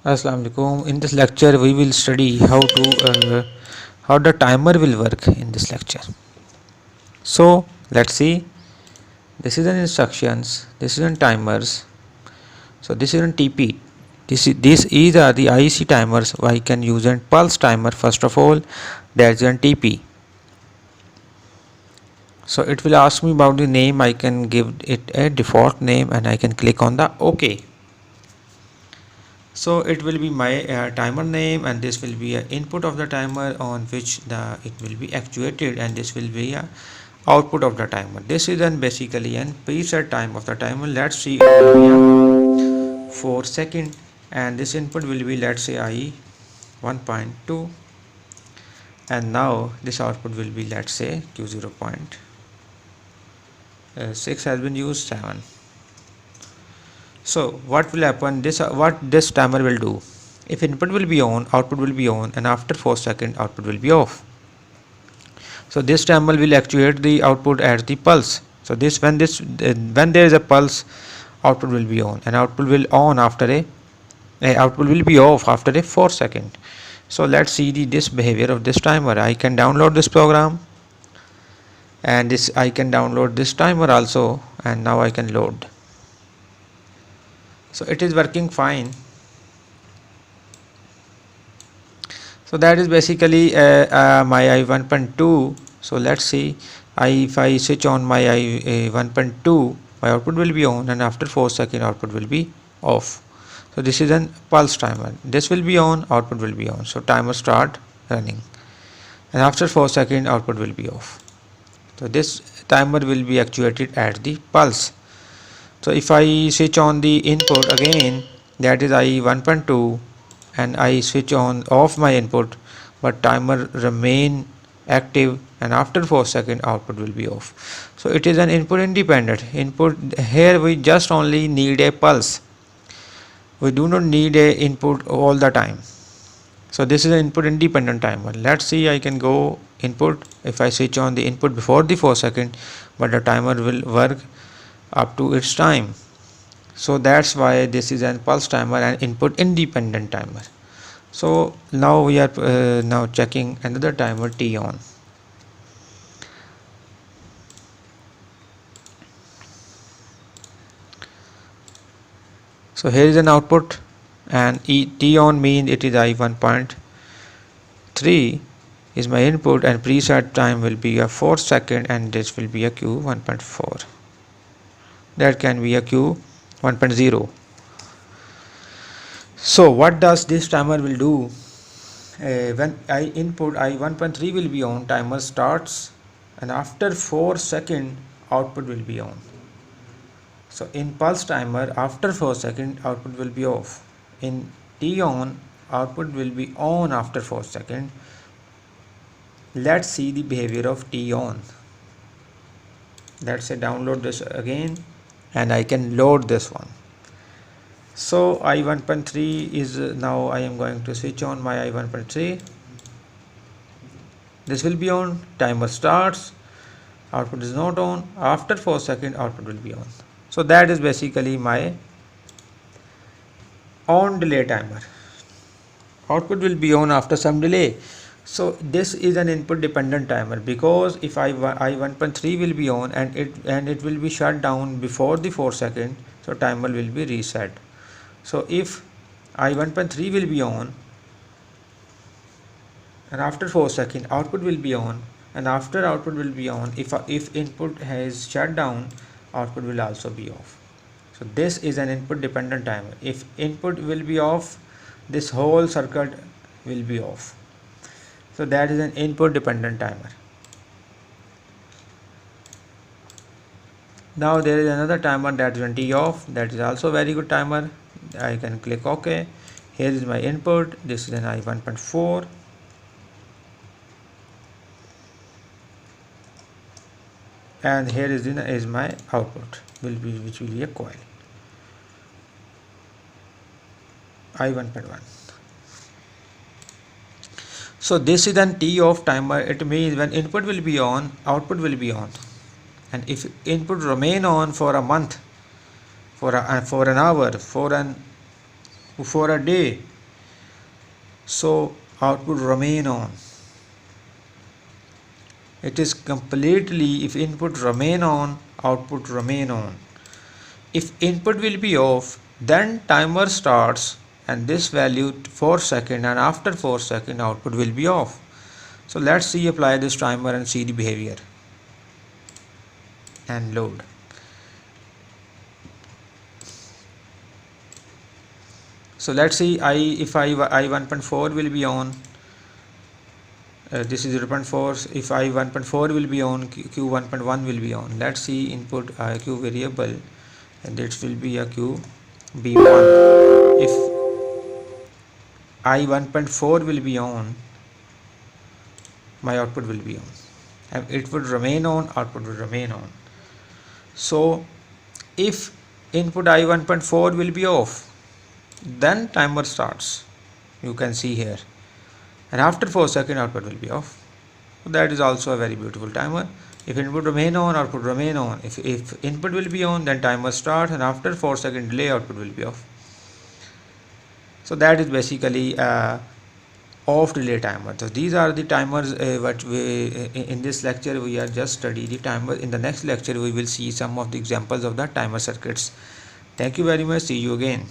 Assalamu alaikum. In this lecture, we will study how the timer will work in this lecture. So let's see. This is an instructions. This is an timers. So this is an TP. These are the IEC timers. I can use a pulse timer first of all. That's an TP. So it will ask me about the name. I can give it a default name and I can click on the OK. So it will be my timer name, and this will be an input of the timer on which it will be actuated, and this will be a output of the timer. This is then basically an preset time of the timer. Let's see, it will be a 4 second, and this input will be, let's say, I 1.2, and now this output will be, let's say, Q 0.6 has been used 7. So what will happen, what this timer will do, if input will be on, output will be on, and after 4 seconds output will be off. So this timer will actuate the output at the pulse. So when there is a pulse, output will be on, and output will on after output will be off after a 4 second. So let's see this behavior of this timer. I can download this program, and I can download this timer also, and now I can load. So it is working fine. So that is basically my I 1.2. So let's see, if I switch on my I 1.2, my output will be on, and after 4 seconds output will be off. So this is an pulse timer. This will be on, output will be on. So timer start running, and after 4 seconds output will be off. So this timer will be actuated at the pulse. So if I switch on the input again, that is I 1.2, and I switch on off my input, but timer remain active, and after 4 seconds output will be off. So it is an input independent input. Here we just only need a pulse. We do not need a input all the time. So this is an input independent timer. Let's see, I can go input. If I switch on the input before the 4 seconds, but the timer will work up to its time. So that's why this is an pulse timer and input independent timer. So now we are now checking another timer, T on. So here is an output, and T on means it is I 1.3 is my input, and preset time will be a 4 second, and this will be a Q 1.4. that can be a Q 1.0. So what does this timer will do? When I input I 1.3 will be on, timer starts, and after 4 seconds output will be on. So in pulse timer, after 4 seconds output will be off. In T on, output will be on after 4 seconds. Let's see the behavior of T on. Let's say download this again, and I can load this one. So I 1.3 is now I am going to switch on my I 1.3. This will be on, timer starts, output is not on, after 4 seconds output will be on. So that is basically my on delay timer. Output will be on after some delay. So this is an input dependent timer, because if I 1.3 will be on, and it will be shut down before the 4 seconds, so timer will be reset. So if I 1.3 will be on, and after 4 seconds output will be on, and after output will be on, if input has shut down, output will also be off. So this is an input dependent timer. If input will be off, this whole circuit will be off. So that is an input dependent timer. Now there is another timer, that is T off. That is also very good timer. I can click OK. Here is my input. This is an I 1.4. And here is my output, which will be a coil I 1.1. So this is an T off timer. It means when input will be on, output will be on, and if input remain on for a month, for an hour, for a day, so output remain on. It is completely, if input remain on, output remain on. If input will be off, then timer starts and this value 4 seconds, and after 4 seconds output will be off. So let's see, apply this timer and see the behavior and load. So let's see, if I1.4 will be on, this is 0.4. If I1.4 will be on, Q1.1 will be on. Let's see input Q variable, and this will be a Q B1. If I1.4 will be on, my output will be on, and it would remain on, output will remain on. So if input I1.4 will be off, then timer starts, you can see here, and after 4 seconds output will be off. So that is also a very beautiful timer. If input remain on, output remain on. If input will be on, then timer starts, and after 4 second delay output will be off. So that is basically off delay timer. So these are the timers what we in this lecture we are just study the timer. In the next lecture we will see some of the examples of the timer circuits. Thank you very much. See you again.